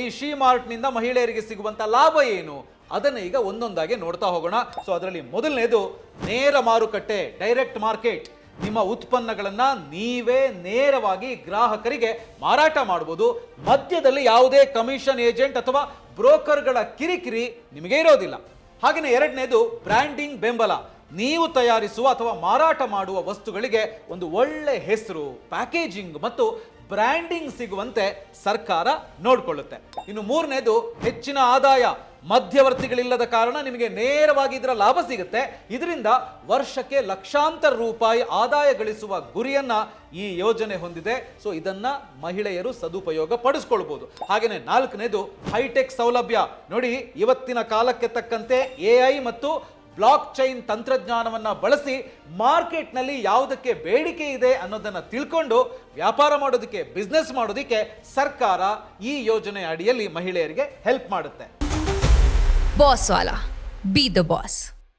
ಈ ಶಿ ಮಾರ್ಟ್ನಿಂದ ಮಹಿಳೆಯರಿಗೆ ಸಿಗುವಂತ ಲಾಭ ಏನು ಅದನ್ನ ಈಗ ಒಂದೊಂದಾಗಿ ನೋಡ್ತಾ ಹೋಗೋಣ. ಸೊ ಅದರಲ್ಲಿ ಮೊದಲನೇದು ನೇರ ಮಾರುಕಟ್ಟೆ, ಡೈರೆಕ್ಟ್ ಮಾರ್ಕೆಟ್. ನಿಮ್ಮ ಉತ್ಪನ್ನಗಳನ್ನ ನೀವೇ ನೇರವಾಗಿ ಗ್ರಾಹಕರಿಗೆ ಮಾರಾಟ ಮಾಡಬಹುದು. ಮಧ್ಯದಲ್ಲಿ ಯಾವುದೇ ಕಮಿಷನ್ ಏಜೆಂಟ್ ಅಥವಾ ಬ್ರೋಕರ್ಗಳ ಕಿರಿಕಿರಿ ನಿಮಗೆ ಇರೋದಿಲ್ಲ. ಹಾಗೆಯೇ ಎರಡನೇದು ಬ್ರ್ಯಾಂಡಿಂಗ್ ಬೆಂಬಲ. ನೀವು ತಯಾರಿಸುವ ಅಥವಾ ಮಾರಾಟ ಮಾಡುವ ವಸ್ತುಗಳಿಗೆ ಒಂದು ಒಳ್ಳೆ ಹೆಸರು, ಪ್ಯಾಕೇಜಿಂಗ್ ಮತ್ತು ಬ್ರ್ಯಾಂಡಿಂಗ್ ಸಿಗುವಂತೆ ಸರ್ಕಾರ ನೋಡಿಕೊಳ್ಳುತ್ತೆ. ಇನ್ನು ಮೂರನೇದು ಹೆಚ್ಚಿನ ಆದಾಯ. ಮಧ್ಯವರ್ತಿಗಳಿಲ್ಲದ ಕಾರಣ ನಿಮಗೆ ನೇರವಾಗಿ ಇದರ ಲಾಭ ಸಿಗುತ್ತೆ. ಇದರಿಂದ ವರ್ಷಕ್ಕೆ ಲಕ್ಷಾಂತರ ರೂಪಾಯಿ ಆದಾಯ ಗಳಿಸುವ ಗುರಿಯನ್ನ ಈ ಯೋಜನೆ ಹೊಂದಿದೆ. ಸೊ ಇದನ್ನ ಮಹಿಳೆಯರು ಸದುಪಯೋಗ ಪಡಿಸ್ಕೊಳ್ಬಹುದು. ಹಾಗೆಯೇ ನಾಲ್ಕನೇದು ಹೈಟೆಕ್ ಸೌಲಭ್ಯ. ನೋಡಿ, ಇವತ್ತಿನ ಕಾಲಕ್ಕೆ ತಕ್ಕಂತೆ AI ಮತ್ತು ಬ್ಲಾಕ್ ಚೈನ್ ತಂತ್ರಜ್ಞಾನವನ್ನ ಬಳಸಿ ಮಾರ್ಕೆಟ್ನಲ್ಲಿ ಯಾವುದಕ್ಕೆ ಬೇಡಿಕೆ ಇದೆ ಅನ್ನೋದನ್ನ ತಿಳ್ಕೊಂಡು ವ್ಯಾಪಾರ ಮಾಡೋದಕ್ಕೆ, ಬಿಸ್ನೆಸ್ ಮಾಡೋದಕ್ಕೆ ಸರ್ಕಾರ ಈ ಯೋಜನೆ ಅಡಿಯಲ್ಲಿ ಮಹಿಳೆಯರಿಗೆ ಹೆಲ್ಪ್ ಮಾಡುತ್ತೆ. Boss Vala, B the boss.